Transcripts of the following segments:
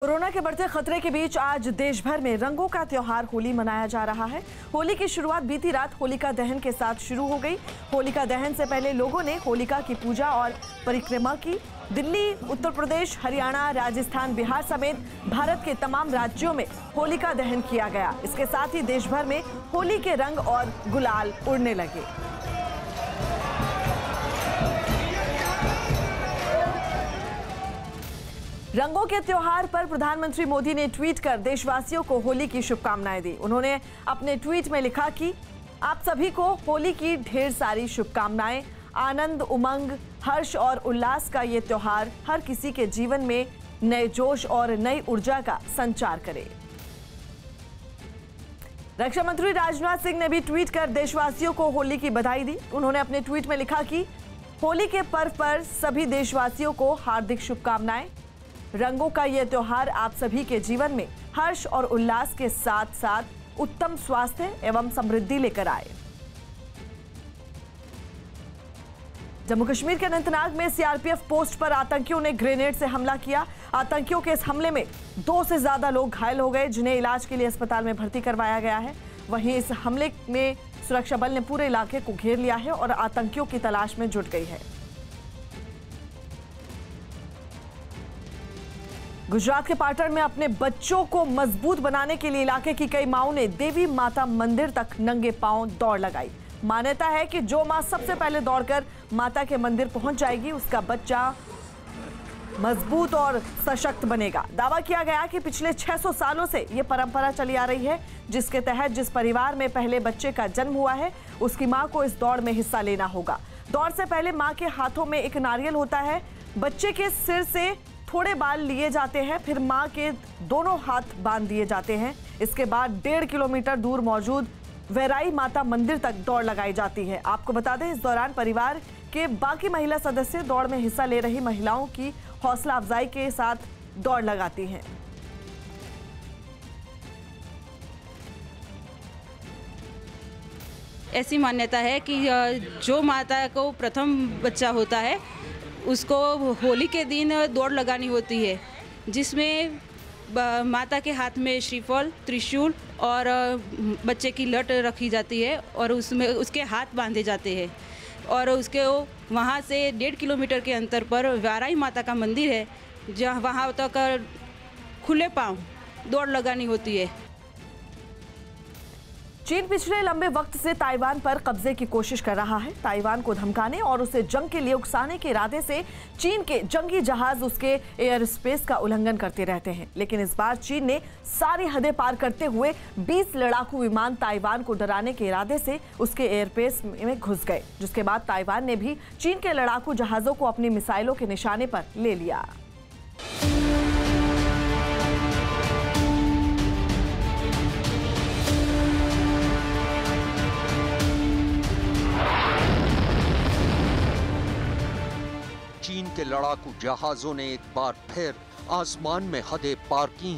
Corona के बढ़ते खतरे के बीच आज देश भर में रंगों का त्योहार होली मनाया जा रहा है। होली की शुरुआत बीती रात होलिका दहन के साथ शुरू हो गई। होलिका दहन से पहले लोगों ने होलिका की पूजा और परिक्रमा की। दिल्ली, उत्तर प्रदेश, हरियाणा, राजस्थान, बिहार समेत भारत के तमाम राज्यों में होलिका दहन किया गया। इसके साथ ही देश भर में होली के रंग और गुलाल उड़ने लगे। रंगों के त्योहार पर प्रधानमंत्री मोदी ने ट्वीट कर देशवासियों को होली की शुभकामनाएं दी। उन्होंने अपने ट्वीट में लिखा कि आप सभी को होली की ढेर सारी शुभकामनाएं। आनंद, उमंग, हर्ष और उल्लास का ये त्योहार हर किसी के जीवन में नए जोश और नई ऊर्जा का संचार करे। रक्षा मंत्री राजनाथ सिंह ने भी ट्वीट कर देशवासियों को होली की बधाई दी। उन्होंने अपने ट्वीट में लिखा कि होली के पर्व पर सभी देशवासियों को हार्दिक शुभकामनाएं। रंगों का यह त्योहार आप सभी के जीवन में हर्ष और उल्लास के साथ साथ उत्तम स्वास्थ्य एवं समृद्धि लेकर आए। जम्मू कश्मीर के अनंतनाग में सीआरपीएफ पोस्ट पर आतंकियों ने ग्रेनेड से हमला किया। आतंकियों के इस हमले में 2 से ज्यादा लोग घायल हो गए, जिन्हें इलाज के लिए अस्पताल में भर्ती करवाया गया है। वहीं इस हमले में सुरक्षा बल ने पूरे इलाके को घेर लिया है और आतंकियों की तलाश में जुट गई है। गुजरात के पाटण में अपने बच्चों को मजबूत बनाने के लिए इलाके की कई माओं ने देवी माता मंदिर तक नंगे पांव दौड़ लगाई। मान्यता है कि जो मां सबसे पहले दौड़कर माता के मंदिर पहुंच जाएगी, उसका बच्चा मजबूत और सशक्त बनेगा। दावा किया गया कि पिछले 600 सालों से ये परंपरा चली आ रही है, जिसके तहत जिस परिवार में पहले बच्चे का जन्म हुआ है, उसकी मां को इस दौड़ में हिस्सा लेना होगा। दौड़ से पहले मां के हाथों में एक नारियल होता है। बच्चे के सिर से थोड़े बाल लिए जाते हैं, फिर मां के दोनों हाथ बांध दिए जाते हैं। इसके बाद 1.5 किलोमीटर दूर मौजूद वैराई माता मंदिर तक दौड़ लगाई जाती है। आपको बता दें, इस दौरान परिवार के बाकी महिला सदस्य दौड़ में हिस्सा ले रही महिलाओं की हौसला अफजाई के साथ दौड़ लगाती हैं। ऐसी मान्यता है कि जो माता को प्रथम बच्चा होता है, उसको होली के दिन दौड़ लगानी होती है, जिसमें माता के हाथ में श्रीफल, त्रिशूल और बच्चे की लट रखी जाती है और उसमें उसके हाथ बांधे जाते हैं और उसके वहाँ से 1.5 किलोमीटर के अंतर पर वैराई माता का मंदिर है, जहाँ वहाँ तक खुले पांव दौड़ लगानी होती है। चीन पिछले लंबे वक्त से ताइवान पर कब्जे की कोशिश कर रहा है। ताइवान को धमकाने और उसे जंग के लिए उकसाने के इरादे से चीन के जंगी जहाज उसके एयर स्पेस का उल्लंघन करते रहते हैं। लेकिन इस बार चीन ने सारी हदें पार करते हुए 20 लड़ाकू विमान ताइवान को डराने के इरादे से उसके एयरबेस में घुस गए, जिसके बाद ताइवान ने भी चीन के लड़ाकू जहाजों को अपनी मिसाइलों के निशाने पर ले लिया। चीन के लड़ाकू जहाजों ने एक बार फिर आसमान में हदें पार की।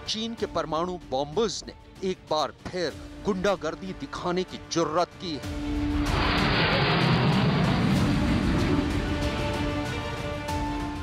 चीन के परमाणु बॉम्बर्स ने एक बार फिर गुंडागर्दी दिखाने की जुर्रत की है।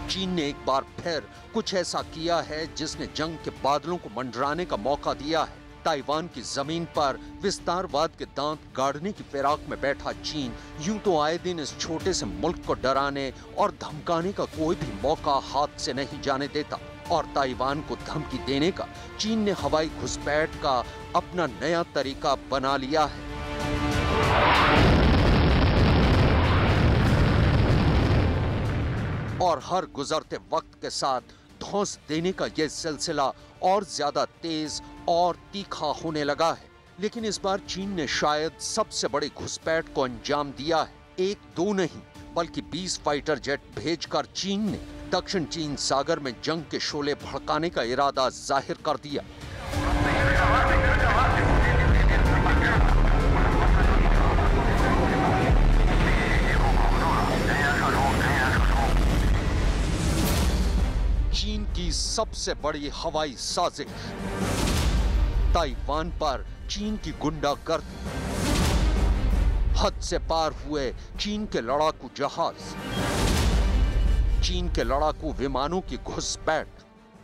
चीन ने एक बार फिर कुछ ऐसा किया है जिसने जंग के बादलों को मंडराने का मौका दिया है। ताइवान की जमीन पर विस्तारवाद के दांत गाड़ने की फिराक में बैठा चीन यूं तो आए दिन इस छोटे से मुल्क को डराने और धमकाने का कोई भी मौका हाथ से नहीं जाने देता, और ताइवान को धमकी देने का चीन ने हवाई घुसपैठ का अपना नया तरीका बना लिया है। और हर गुजरते वक्त के साथ धौंस देने का यह सिलसिला और ज्यादा तेज और तीखा होने लगा है। लेकिन इस बार चीन ने शायद सबसे बड़े घुसपैठ को अंजाम दिया है। 1-2 नहीं बल्कि 20 फाइटर जेट भेजकर चीन ने दक्षिण चीन सागर में जंग के शोले भड़काने का इरादा जाहिर कर दिया। चीन की सबसे बड़ी हवाई साजिश, ताइवान पर चीन की गुंडागर्दी। हद से पार हुए चीन के लड़ाकू जहाज, चीन के लड़ाकू विमानों की घुसपैठ,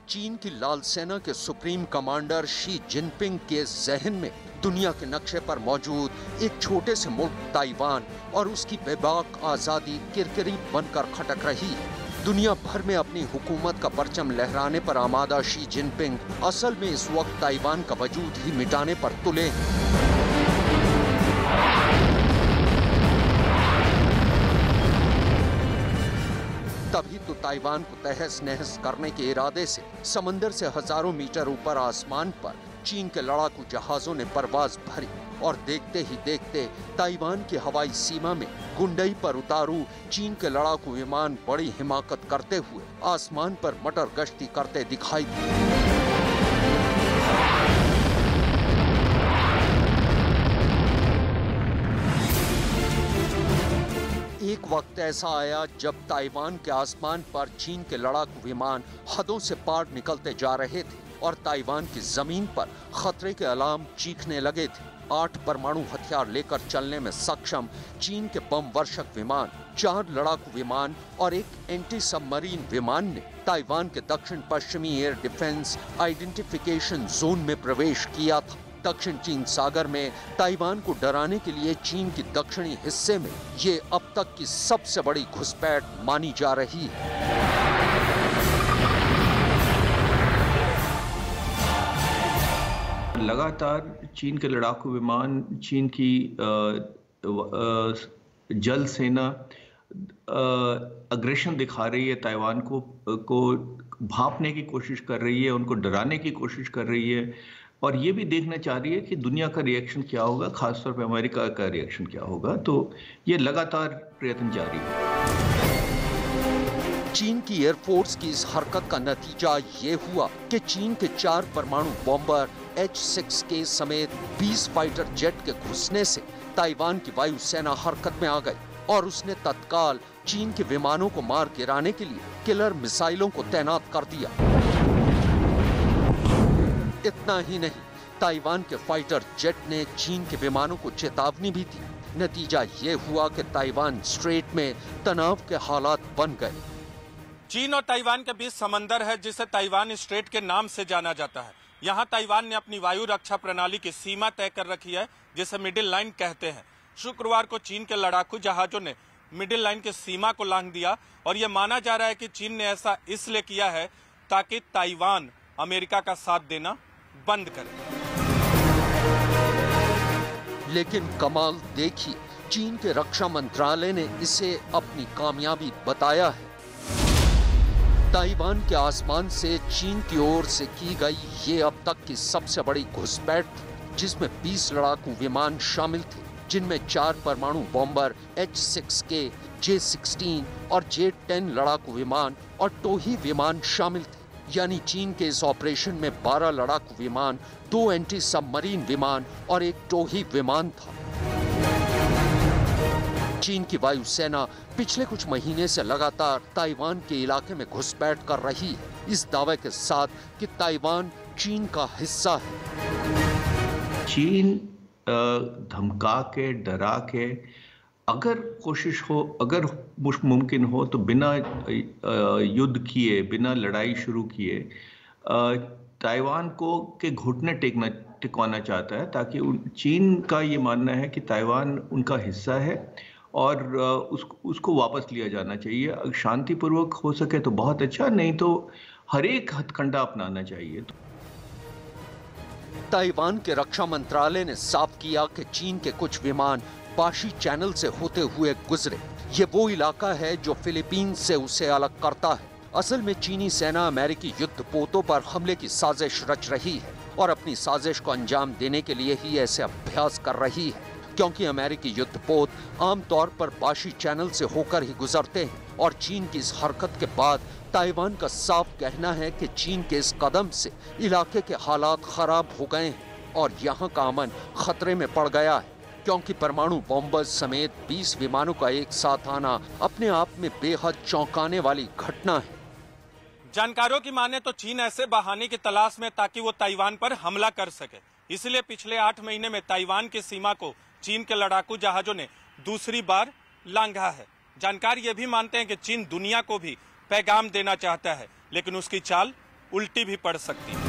चीन की लाल सेना के सुप्रीम कमांडर शी जिनपिंग के जहन में दुनिया के नक्शे पर मौजूद एक छोटे से मुल्क ताइवान और उसकी बेबाक आजादी किरकिरी बनकर खटक रही है। दुनिया भर में अपनी हुकूमत का परचम लहराने पर आमादा शी जिनपिंग असल में इस वक्त ताइवान का वजूद ही मिटाने पर तुले हैं। तभी तो ताइवान को तहस नहस करने के इरादे से समंदर से हजारों मीटर ऊपर आसमान पर चीन के लड़ाकू जहाजों ने परवाज भरी और देखते ही देखते ताइवान की हवाई सीमा में गुंडई पर उतारू चीन के लड़ाकू विमान बड़ी हिमाकत करते हुए आसमान पर मटर गश्ती करते दिखाई दिए। एक वक्त ऐसा आया जब ताइवान के आसमान पर चीन के लड़ाकू विमान हदों से पार निकलते जा रहे थे और ताइवान की जमीन पर खतरे के अलार्म चीखने लगे थे। 8 परमाणु हथियार लेकर चलने में सक्षम चीन के बम वर्षक विमान, 4 लड़ाकू विमान और एक एंटी सबमरीन विमान ने ताइवान के दक्षिण पश्चिमी एयर डिफेंस आइडेंटिफिकेशन जोन में प्रवेश किया था। दक्षिण चीन सागर में ताइवान को डराने के लिए चीन की दक्षिणी हिस्से में ये अब तक की सबसे बड़ी घुसपैठ मानी जा रही है। लगातार चीन के लड़ाकू विमान, चीन की जल सेना अग्रेशन दिखा रही है, ताइवान को भांपने की कोशिश कर रही है, उनको डराने की कोशिश कर रही है और ये भी देखना चाह रही है कि दुनिया का रिएक्शन क्या होगा, खासतौर पर अमेरिका का रिएक्शन क्या होगा। तो ये लगातार प्रयत्न जारी है। चीन की एयरफोर्स की इस हरकत का नतीजा ये हुआ कि चीन के 4 परमाणु बॉम्बर H-6K समेत 20 फाइटर जेट के घुसने से ताइवान की वायुसेना हरकत में आ गई और उसने तत्काल चीन के विमानों को मार गिराने के लिए किलर मिसाइलों को तैनात कर दिया। इतना ही नहीं, ताइवान के फाइटर जेट ने चीन के विमानों को चेतावनी भी दी। नतीजा ये हुआ कि ताइवान स्ट्रेट में तनाव के हालात बन गए। चीन और ताइवान के बीच समंदर है जिसे ताइवान स्ट्रेट के नाम से जाना जाता है। यहाँ ताइवान ने अपनी वायु रक्षा प्रणाली की सीमा तय कर रखी है जिसे मिडिल लाइन कहते हैं। शुक्रवार को चीन के लड़ाकू जहाजों ने मिडिल लाइन की सीमा को लांघ दिया और ये माना जा रहा है कि चीन ने ऐसा इसलिए किया है ताकि ताइवान अमेरिका का साथ देना बंद करे। लेकिन कमाल देखिए, चीन के रक्षा मंत्रालय ने इसे अपनी कामयाबी बताया है। ताइवान के आसमान से चीन की ओर से की गई ये अब तक की सबसे बड़ी घुसपैठ थी, जिसमें 20 लड़ाकू विमान शामिल थे, जिनमें 4 परमाणु बॉम्बर H-6K, J-16 और J-10 लड़ाकू विमान और टोही विमान शामिल थे। यानी चीन के इस ऑपरेशन में 12 लड़ाकू विमान, 2 एंटी सबमरीन विमान और एक टोही विमान था। चीन की वायुसेना पिछले कुछ महीने से लगातार ताइवान के इलाके में घुसपैठ कर रही है, इस दावे के साथ कि ताइवान चीन का हिस्सा है। चीन धमका के, डरा के, अगर कोशिश हो, अगर मुमकिन हो तो बिना युद्ध किए, बिना लड़ाई शुरू किए ताइवान को के घुटने टिकवाना चाहता है, ताकि चीन का ये मानना है कि ताइवान उनका हिस्सा है और उसको वापस लिया जाना चाहिए। अगर शांतिपूर्वक हो सके तो बहुत अच्छा, नहीं तो हर एक हथकंडा अपनाना चाहिए। ताइवान के रक्षा मंत्रालय ने साफ किया कि चीन के कुछ विमान पाशी चैनल से होते हुए गुजरे। ये वो इलाका है जो फिलीपींस से उसे अलग करता है। असल में चीनी सेना अमेरिकी युद्धपोतों पर हमले की साजिश रच रही है और अपनी साजिश को अंजाम देने के लिए ही ऐसे अभ्यास कर रही है, क्योंकि अमेरिकी युद्धपोत आमतौर पर पाशी चैनल से होकर ही गुजरते हैं और चीन की इस हरकत के बाद ताइवान का साफ कहना है कि चीन के इस कदम से इलाके के हालात खराब हो गए हैं और यहाँ का अमन खतरे में पड़ गया है, क्योंकि परमाणु बॉम्बर्स समेत 20 विमानों का एक साथ आना अपने आप में बेहद चौंकाने वाली घटना है। जानकारों की माने तो चीन ऐसे बहाने की तलाश में ताकि वो ताइवान पर हमला कर सके, इसलिए पिछले 8 महीने में ताइवान की सीमा को चीन के लड़ाकू जहाजों ने दूसरी बार लांघा है। जानकार ये भी मानते हैं कि चीन दुनिया को भी पैगाम देना चाहता है, लेकिन उसकी चाल उल्टी भी पड़ सकती है।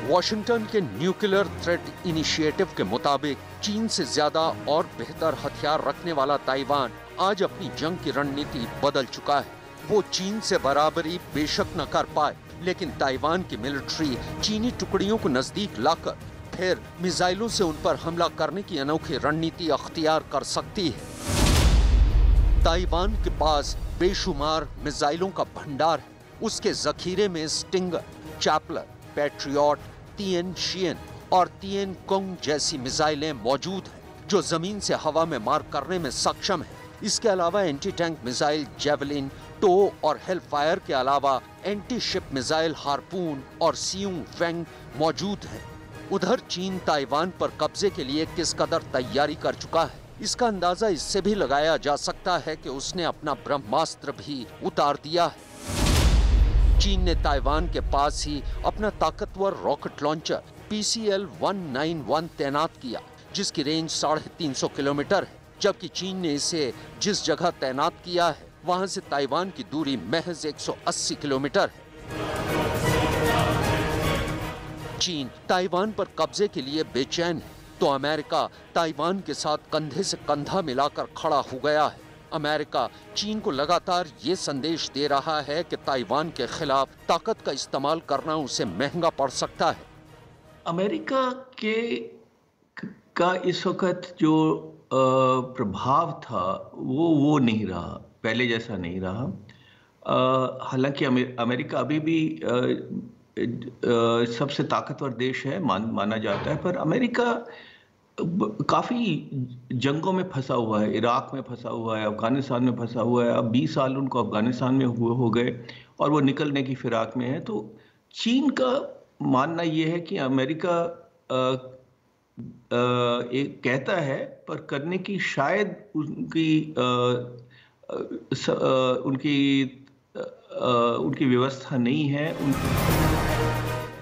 वॉशिंगटन के न्यूक्लियर थ्रेट इनिशिएटिव के मुताबिक चीन से ज्यादा और बेहतर हथियार रखने वाला ताइवान आज अपनी जंग की रणनीति बदल चुका है। वो चीन से बराबरी बेशक न कर पाए, लेकिन ताइवान की मिलिट्री चीनी टुकड़ियों को नजदीक लाकर फिर मिसाइलों से उन पर हमला करने की अनोखी रणनीति अख्तियार कर सकती है। ताइवान के पास बेशुमार मिसाइलों का भंडार है। उसके जखीरे में स्टिंगर, चैपलर, पैट्रियट, तिएन शियन और तिएन कुंग जैसी मिसाइलें मौजूद हैं, जो जमीन से हवा में मार करने में सक्षम है। इसके अलावा एंटी टैंक मिसाइल जेवलिन, टो और हेलफायर के अलावा एंटी शिप मिसाइल हार्पून और सियुंग फेंग मौजूद हैं। उधर चीन ताइवान पर कब्जे के लिए किस कदर तैयारी कर चुका है, इसका अंदाजा इससे भी लगाया जा सकता है कि उसने अपना ब्रह्मास्त्र भी उतार दिया है। चीन ने ताइवान के पास ही अपना ताकतवर रॉकेट लॉन्चर PCL-191 तैनात किया, जिसकी रेंज 350 किलोमीटर है, जबकि चीन ने इसे जिस जगह तैनात किया है वहां से ताइवान की दूरी महज 180 किलोमीटर है। चीन ताइवान पर कब्जे के लिए बेचैन है, तो अमेरिका ताइवान के साथ कंधे से कंधा मिलाकर खड़ा हो गया है। अमेरिका चीन को लगातार ये संदेश दे रहा है कि ताइवान के खिलाफ ताकत का इस्तेमाल करना उसे महंगा पड़ सकता है। अमेरिका का इस वक्त जो प्रभाव था वो नहीं रहा, पहले जैसा नहीं रहा। हालांकि अमेरिका अभी भी सबसे ताकतवर देश है माना जाता है, पर अमेरिका काफ़ी जंगों में फंसा हुआ है। इराक में फंसा हुआ है, अफगानिस्तान में फंसा हुआ है। अब 20 साल उनको अफगानिस्तान में हो गए और वो निकलने की फिराक में है। तो चीन का मानना ये है कि अमेरिका एक कहता है, पर करने की शायद उनकी व्यवस्था नहीं है।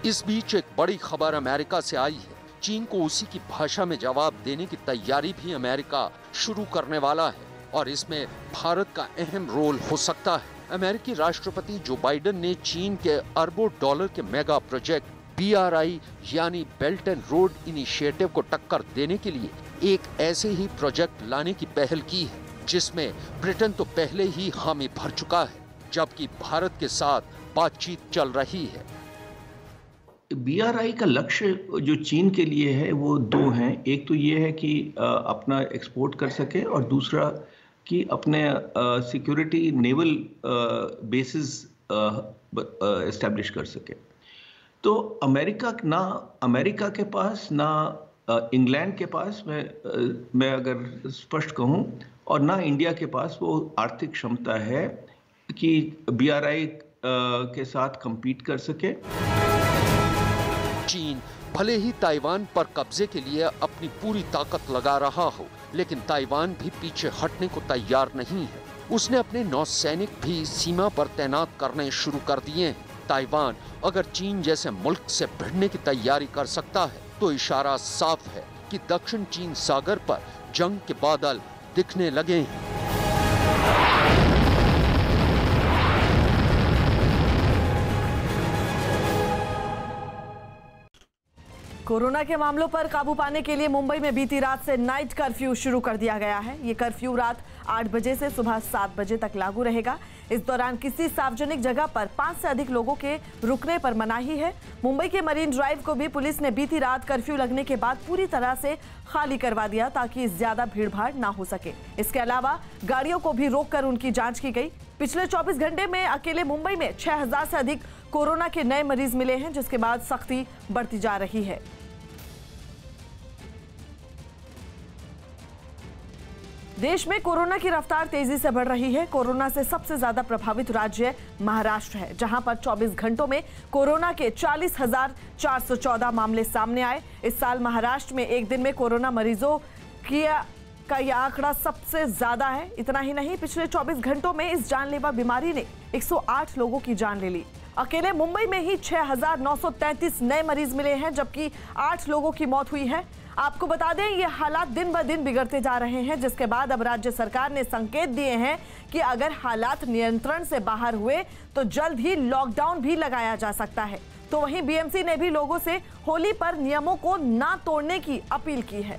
इस बीच एक बड़ी खबर अमेरिका से आई है। चीन को उसी की भाषा में जवाब देने की तैयारी भी अमेरिका शुरू करने वाला है और इसमें भारत का अहम रोल हो सकता है। अमेरिकी राष्ट्रपति जो बाइडेन ने चीन के अरबों डॉलर के मेगा प्रोजेक्ट BRI यानी बेल्ट एंड रोड इनिशिएटिव को टक्कर देने के लिए एक ऐसे ही प्रोजेक्ट लाने की पहल की है, जिसमें ब्रिटेन तो पहले ही हामी भर चुका है, जबकि भारत के साथ बातचीत चल रही है। BRI का लक्ष्य जो चीन के लिए है वो दो हैं। एक तो ये है कि अपना एक्सपोर्ट कर सके और दूसरा कि अपने सिक्योरिटी नेवल बेसिस एस्टेब्लिश कर सके। तो अमेरिका के पास ना इंग्लैंड के पास, मैं अगर स्पष्ट कहूँ, और ना इंडिया के पास वो आर्थिक क्षमता है कि BRI के साथ compete कर सके। चीन भले ही ताइवान पर कब्जे के लिए अपनी पूरी ताकत लगा रहा हो, लेकिन ताइवान भी पीछे हटने को तैयार नहीं है। उसने अपने नौसैनिक भी सीमा पर तैनात करने शुरू कर दिए हैं। ताइवान अगर चीन जैसे मुल्क से भिड़ने की तैयारी कर सकता है, तो इशारा साफ है कि दक्षिण चीन सागर पर जंग के बादल दिखने लगे हैं। कोरोना के मामलों पर काबू पाने के लिए मुंबई में बीती रात से नाइट कर्फ्यू शुरू कर दिया गया है। ये कर्फ्यू रात 8 बजे से सुबह 7 बजे तक लागू रहेगा। इस दौरान किसी सार्वजनिक जगह पर 5 से अधिक लोगों के रुकने पर मनाही है। मुंबई के मरीन ड्राइव को भी पुलिस ने बीती रात कर्फ्यू लगने के बाद पूरी तरह से खाली करवा दिया, ताकि ज्यादा भीड़भाड़ ना हो सके। इसके अलावा गाड़ियों को भी रोककर उनकी जांच की गई। पिछले 24 घंटे में अकेले मुंबई में 6000 से अधिक कोरोना के नए मरीज मिले हैं, जिसके बाद सख्ती बढ़ती जा रही है। देश में कोरोना की रफ्तार तेजी से बढ़ रही है। कोरोना से सबसे ज्यादा प्रभावित राज्य महाराष्ट्र है, जहां पर 24 घंटों में कोरोना के 40,414 मामले सामने आए। इस साल महाराष्ट्र में एक दिन में कोरोना मरीजों का यह आंकड़ा सबसे ज्यादा है। इतना ही नहीं, पिछले 24 घंटों में इस जानलेवा बीमारी ने 108 लोगों की जान ले ली। अकेले मुंबई में ही 6,933 नए मरीज मिले हैं, जबकि 8 लोगों की मौत हुई है। आपको बता दें ये हालात दिन ब दिन बिगड़ते जा रहे हैं, जिसके बाद अब राज्य सरकार ने संकेत दिए हैं कि अगर हालात नियंत्रण से बाहर हुए तो जल्द ही लॉकडाउन भी लगाया जा सकता है। तो वहीं बीएमसी ने भी लोगों से होली पर नियमों को ना तोड़ने की अपील की है।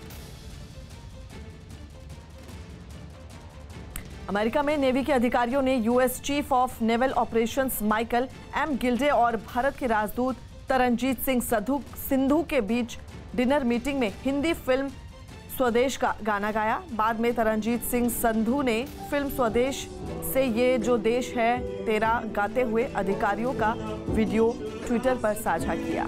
अमेरिका में नेवी के अधिकारियों ने US chief of naval operations Michael M Gilday और भारत के राजदूत तरनजीत सिंह सिंधु के बीच डिनर मीटिंग में हिंदी फिल्म स्वदेश का गाना गाया। बाद में तरनजीत सिंह संधू ने फिल्म स्वदेश से ये जो देश है तेरा गाते हुए अधिकारियों का वीडियो ट्विटर पर साझा किया।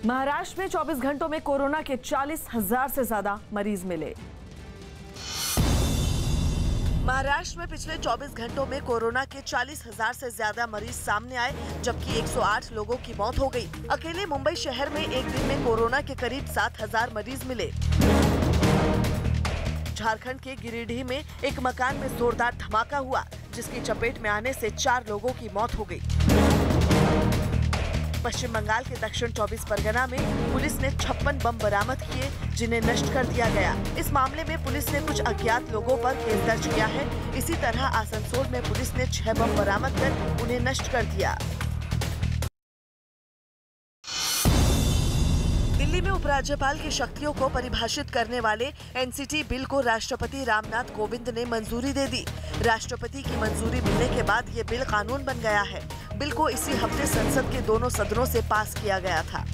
महाराष्ट्र में 24 घंटों में कोरोना के 40,000 से ज्यादा मरीज मिले। महाराष्ट्र में पिछले 24 घंटों में कोरोना के 40,000 से ज्यादा मरीज सामने आए, जबकि 108 लोगों की मौत हो गई। अकेले मुंबई शहर में एक दिन में कोरोना के करीब 7,000 मरीज मिले। झारखंड के गिरिडीह में एक मकान में जोरदार धमाका हुआ, जिसकी चपेट में आने से 4 लोगों की मौत हो गई। पश्चिम बंगाल के दक्षिण 24 परगना में पुलिस ने 56 बम बरामद किए, जिन्हें नष्ट कर दिया गया। इस मामले में पुलिस ने कुछ अज्ञात लोगों पर केस दर्ज किया है। इसी तरह आसनसोल में पुलिस ने 6 बम बरामद कर उन्हें नष्ट कर दिया। दिल्ली में उपराज्यपाल की शक्तियों को परिभाषित करने वाले एनसीटी बिल को राष्ट्रपति रामनाथ कोविंद ने मंजूरी दे दी। राष्ट्रपति की मंजूरी मिलने के बाद ये बिल कानून बन गया है। बिल को इसी हफ्ते संसद के दोनों सदनों से पास किया गया था।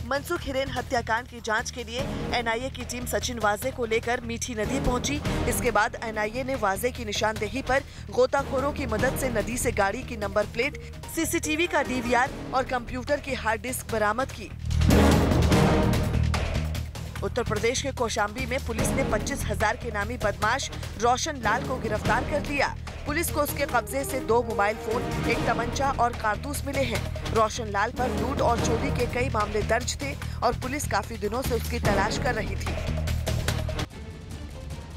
मनसुख हिरेन हत्याकांड की जांच के लिए एनआईए की टीम सचिन वाजे को लेकर मीठी नदी पहुंची। इसके बाद एनआईए ने वाजे की निशानदेही पर गोताखोरों की मदद से नदी से गाड़ी की नंबर प्लेट, सीसीटीवी का डीवीआर और कंप्यूटर की हार्ड डिस्क बरामद की। उत्तर प्रदेश के कौशाम्बी में पुलिस ने 25,000 के नामी बदमाश रोशन लाल को गिरफ्तार कर लिया। पुलिस को उसके कब्जे से 2 मोबाइल फोन, 1 तमंचा और कारतूस मिले हैं। रोशन लाल पर लूट और चोरी के कई मामले दर्ज थे और पुलिस काफी दिनों से उसकी तलाश कर रही थी।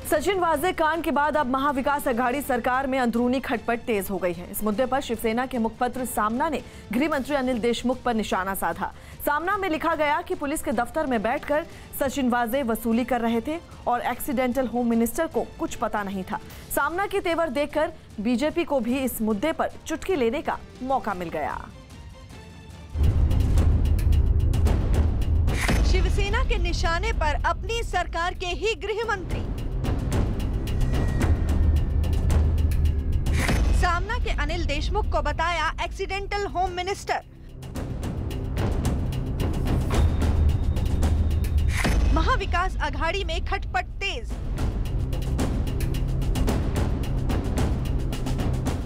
सचिन वाजे कांड के बाद अब महाविकास अघाड़ी सरकार में अंदरूनी खटपट तेज हो गई है। इस मुद्दे पर शिवसेना के मुखपत्र सामना ने गृह मंत्री अनिल देशमुख पर निशाना साधा। सामना में लिखा गया कि पुलिस के दफ्तर में बैठकर सचिन वाजे वसूली कर रहे थे और एक्सीडेंटल होम मिनिस्टर को कुछ पता नहीं था। सामना के तेवर देखकर बीजेपी को भी इस मुद्दे पर चुटकी लेने का मौका मिल गया। शिवसेना के निशाने पर अपनी सरकार के ही गृह मंत्री। सामना के अनिल देशमुख को बताया accidental home minister. Mahavikas Aghadi में खटपट तेज।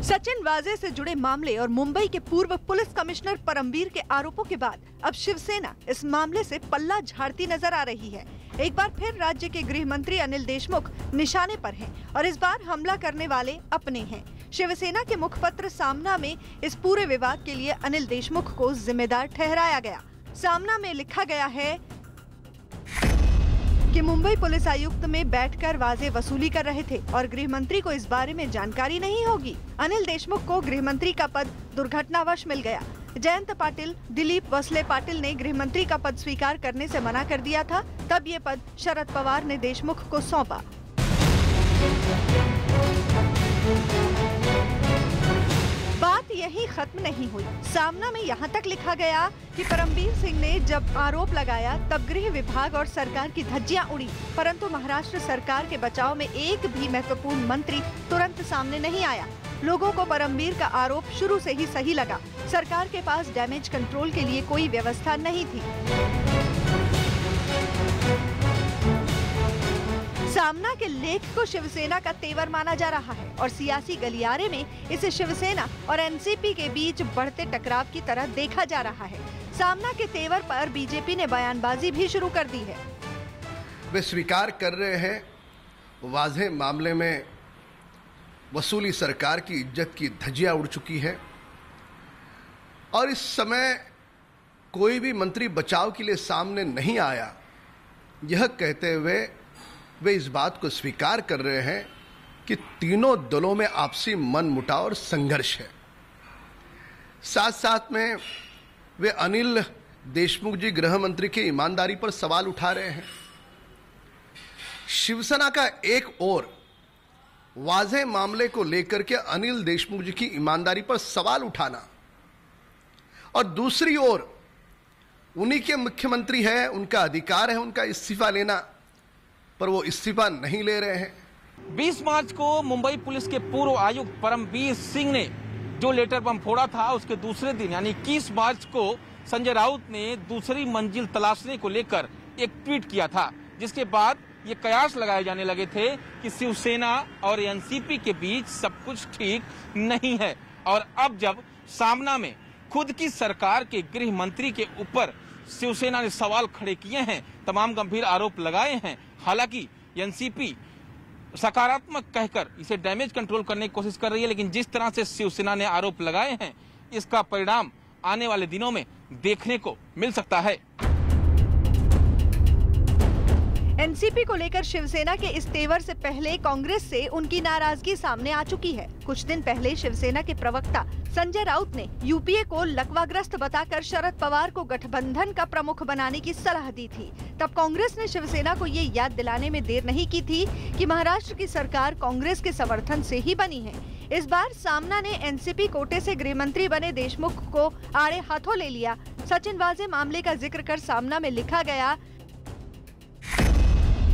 सचिन वाजे से जुड़े मामले और मुंबई के पूर्व पुलिस कमिश्नर परमवीर के आरोपों के बाद अब शिवसेना इस मामले से पल्ला झाड़ती नजर आ रही है। एक बार फिर राज्य के गृह मंत्री अनिल देशमुख निशाने पर हैं और इस बार हमला करने वाले अपने हैं। शिवसेना के मुखपत्र सामना में इस पूरे विवाद के लिए अनिल देशमुख को जिम्मेदार ठहराया गया। सामना में लिखा गया है कि मुंबई पुलिस आयुक्त में बैठकर वाजे वसूली कर रहे थे और गृह मंत्री को इस बारे में जानकारी नहीं होगी। अनिल देशमुख को गृह मंत्री का पद दुर्घटनावश मिल गया। जयंत पाटिल, दिलीप वसले पाटिल ने गृह मंत्री का पद स्वीकार करने से मना कर दिया था। तब ये पद शरद पवार ने देशमुख को सौंपा। बात यही खत्म नहीं हुई। सामना में यहाँ तक लिखा गया कि परमवीर सिंह ने जब आरोप लगाया तब गृह विभाग और सरकार की धज्जियां उड़ी, परंतु महाराष्ट्र सरकार के बचाव में एक भी महत्वपूर्ण मंत्री तुरंत सामने नहीं आया। लोगों को परमवीर का आरोप शुरू से ही सही लगा। सरकार के पास डैमेज कंट्रोल के लिए कोई व्यवस्था नहीं थी। सामना के लेख को शिवसेना का तेवर माना जा रहा है और सियासी गलियारे में इसे शिवसेना और एनसीपी के बीच बढ़ते टकराव की तरह देखा जा रहा है। सामना के तेवर पर बीजेपी ने बयानबाजी भी शुरू कर दी है। वे स्वीकार कर रहे हैं वाज़ेह मामले में वसूली सरकार की इज्जत की धज्जियां उड़ चुकी है और इस समय कोई भी मंत्री बचाव के लिए सामने नहीं आया। यह कहते हुए वे इस बात को स्वीकार कर रहे हैं कि तीनों दलों में आपसी मनमुटाव और संघर्ष है। साथ साथ में वे अनिल देशमुख जी गृह मंत्री की ईमानदारी पर सवाल उठा रहे हैं। शिवसेना का एक और वाज़ेह मामले को लेकर के अनिल देशमुख जी की ईमानदारी पर सवाल उठाना और दूसरी ओर उन्हीं के मुख्यमंत्री है, उनका अधिकार है उनका इस्तीफा लेना, पर वो इस्तीफा नहीं ले रहे हैं। 20 मार्च को मुंबई पुलिस के पूर्व आयुक्त परमबीर सिंह ने जो लेटर बम फोड़ा था, उसके दूसरे दिन यानी 21 मार्च को संजय राउत ने दूसरी मंजिल तलाशने को लेकर एक ट्वीट किया था, जिसके बाद ये कयास लगाए जाने लगे थे कि शिवसेना और एनसीपी के बीच सब कुछ ठीक नहीं है। और अब जब सामना में खुद की सरकार के गृह मंत्री के ऊपर शिवसेना ने सवाल खड़े किए हैं, तमाम गंभीर आरोप लगाए हैं। हालांकि एनसीपी सकारात्मक कहकर इसे डैमेज कंट्रोल करने की कोशिश कर रही है, लेकिन जिस तरह से शिवसेना ने आरोप लगाए हैं, इसका परिणाम आने वाले दिनों में देखने को मिल सकता है। एनसीपी को लेकर शिवसेना के इस तेवर से पहले कांग्रेस से उनकी नाराजगी सामने आ चुकी है। कुछ दिन पहले शिवसेना के प्रवक्ता संजय राउत ने यूपीए को लकवाग्रस्त बताकर शरद पवार को गठबंधन का प्रमुख बनाने की सलाह दी थी। तब कांग्रेस ने शिवसेना को ये याद दिलाने में देर नहीं की थी कि महाराष्ट्र की सरकार कांग्रेस के समर्थन से ही बनी है। इस बार सामना ने एनसीपी कोटे से गृह मंत्री बने देशमुख को आड़े हाथों ले लिया। सचिन वाज़े मामले का जिक्र कर सामना में लिखा गया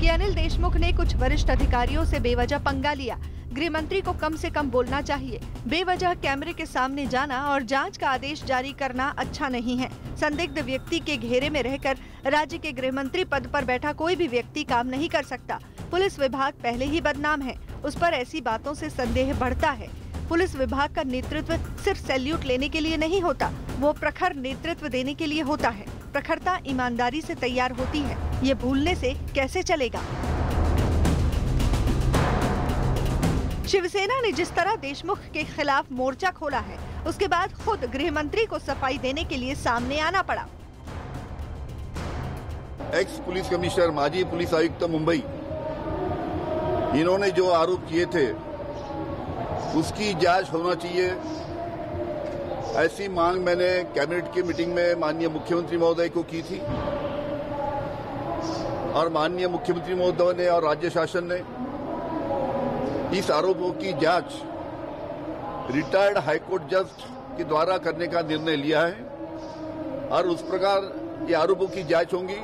कि अनिल देशमुख ने कुछ वरिष्ठ अधिकारियों से बेवजह पंगा लिया। गृह मंत्री को कम से कम बोलना चाहिए। बेवजह कैमरे के सामने जाना और जांच का आदेश जारी करना अच्छा नहीं है। संदिग्ध व्यक्ति के घेरे में रहकर राज्य के गृह मंत्री पद पर बैठा कोई भी व्यक्ति काम नहीं कर सकता। पुलिस विभाग पहले ही बदनाम है, उस पर ऐसी बातों से संदेह बढ़ता है। पुलिस विभाग का नेतृत्व सिर्फ सैल्यूट लेने के लिए नहीं होता, वो प्रखर नेतृत्व देने के लिए होता है। प्रखरता ईमानदारी से तैयार होती है, ये भूलने से कैसे चलेगा। शिवसेना ने जिस तरह देशमुख के खिलाफ मोर्चा खोला है, उसके बाद खुद गृह मंत्री को सफाई देने के लिए सामने आना पड़ा। एक्स पुलिस कमिश्नर, माजी पुलिस आयुक्त मुंबई, इन्होंने जो आरोप किए थे उसकी जांच होना चाहिए, ऐसी मांग मैंने कैबिनेट की मीटिंग में माननीय मुख्यमंत्री महोदय को की थी और माननीय मुख्यमंत्री महोदय ने और राज्य शासन ने इस आरोपों की जांच रिटायर्ड हाईकोर्ट जज के द्वारा करने का निर्णय लिया है और उस प्रकार ये आरोपों की जांच होंगी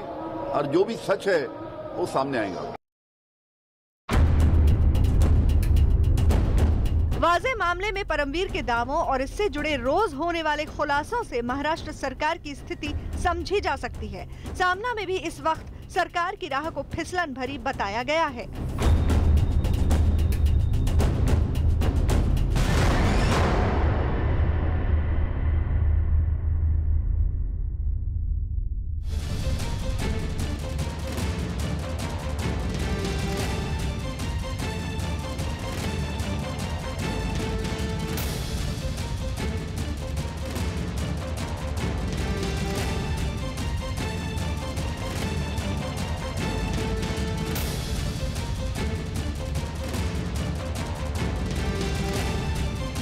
और जो भी सच है वो सामने आएगा। वाज़ेह मामले में परमबीर के दावों और इससे जुड़े रोज होने वाले खुलासों से महाराष्ट्र सरकार की स्थिति समझी जा सकती है। सामना में भी इस वक्त सरकार की राह को फिसलन भरी बताया गया है।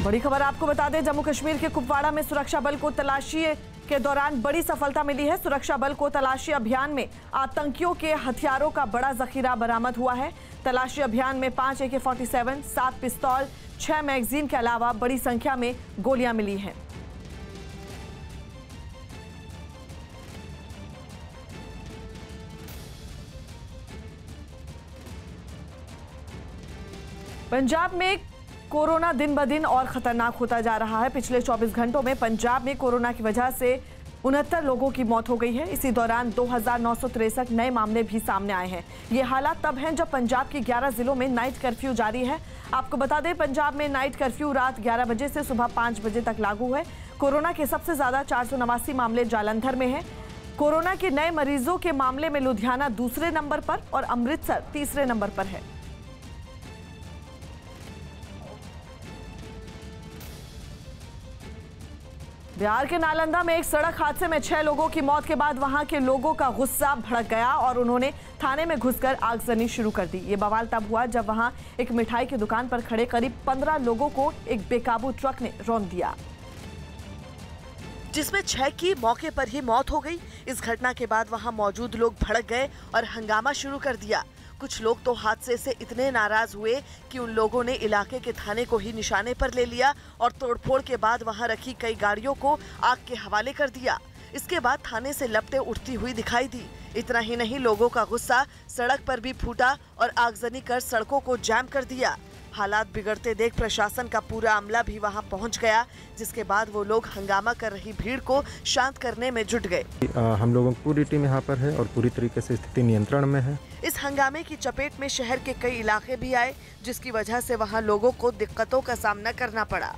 बड़ी खबर आपको बता दें, जम्मू कश्मीर के कुपवाड़ा में सुरक्षा बल को तलाशी के दौरान बड़ी सफलता मिली है। सुरक्षा बल को तलाशी अभियान में आतंकियों के हथियारों का बड़ा जखीरा बरामद हुआ है। तलाशी अभियान में 5 AK-47, 7 पिस्तौल, 6 मैगजीन के अलावा बड़ी संख्या में गोलियां मिली हैं। पंजाब में कोरोना दिन ब दिन और खतरनाक होता जा रहा है। पिछले 24 घंटों में पंजाब में कोरोना की वजह से 69 लोगों की मौत हो गई है। इसी दौरान 2963 नए मामले भी सामने आए हैं। ये हालात तब हैं जब पंजाब के 11 जिलों में नाइट कर्फ्यू जारी है। आपको बता दें, पंजाब में नाइट कर्फ्यू रात 11 बजे से सुबह 5 बजे तक लागू है। कोरोना के सबसे ज्यादा 489 मामले जालंधर में हैं। कोरोना के नए मरीजों के मामले में लुधियाना दूसरे नंबर पर और अमृतसर तीसरे नंबर पर है। बिहार के नालंदा में एक सड़क हादसे में 6 लोगों की मौत के बाद वहां के लोगों का गुस्सा भड़क गया और उन्होंने थाने में घुसकर आगजनी शुरू कर दी। ये बवाल तब हुआ जब वहां एक मिठाई की दुकान पर खड़े करीब 15 लोगों को एक बेकाबू ट्रक ने रौंद दिया, जिसमें 6 की मौके पर ही मौत हो गई। इस घटना के बाद वहां मौजूद लोग भड़क गए और हंगामा शुरू कर दिया। कुछ लोग तो हादसे से इतने नाराज हुए कि उन लोगों ने इलाके के थाने को ही निशाने पर ले लिया और तोड़फोड़ के बाद वहां रखी कई गाड़ियों को आग के हवाले कर दिया। इसके बाद थाने से लपटें उठती हुई दिखाई दी। इतना ही नहीं, लोगों का गुस्सा सड़क पर भी फूटा और आगजनी कर सड़कों को जाम कर दिया। हालात बिगड़ते देख प्रशासन का पूरा अमला भी वहां पहुंच गया, जिसके बाद वो लोग हंगामा कर रही भीड़ को शांत करने में जुट गए। हम लोगों की पूरी टीम यहाँ पर है और पूरी तरीके से स्थिति नियंत्रण में है। इस हंगामे की चपेट में शहर के कई इलाके भी आए, जिसकी वजह से वहां लोगों को दिक्कतों का सामना करना पड़ा।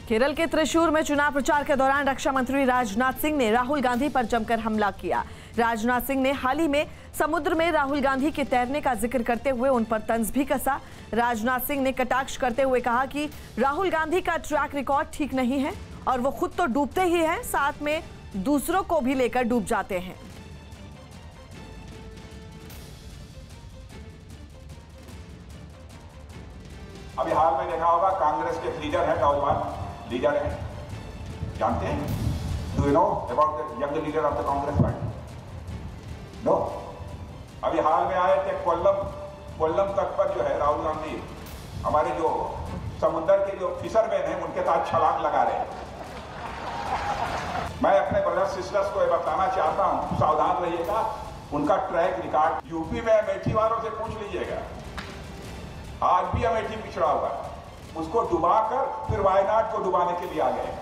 केरल के त्रिशूर में चुनाव प्रचार के दौरान रक्षा मंत्री राजनाथ सिंह ने राहुल गांधी पर जमकर हमला किया। राजनाथ सिंह ने हाल ही में समुद्र में राहुल गांधी के तैरने का जिक्र करते हुए उन पर तंज भी कसा। राजनाथ सिंह ने कटाक्ष करते हुए कहा कि राहुल गांधी का ट्रैक रिकॉर्ड ठीक नहीं है और वो खुद तो डूबते ही हैं, साथ में दूसरों को भी लेकर डूब जाते हैं। अभी हाल में देखा होगा, कांग्रेस के लीडर है, नौजवान लीडर है, जानते हैं? Do you know about the young leader of the Congress party? No. अभी हाल में आए थे कोल्लम तट पर जो है राहुल गांधी हमारे जो समुद्र के जो फिशरमैन हैं उनके साथ छलांग लगा रहे हैं। मैं अपने ब्रदर्स सिस्टर्स को ये बताना चाहता हूं, सावधान रहिएगा। उनका ट्रैक रिकॉर्ड यूपी में अमेठी वालों से पूछ लीजिएगा, आज भी अमेठी पिछड़ा हुआ, उसको डुबाकर फिर वायनाड को डुबाने के लिए आ गए।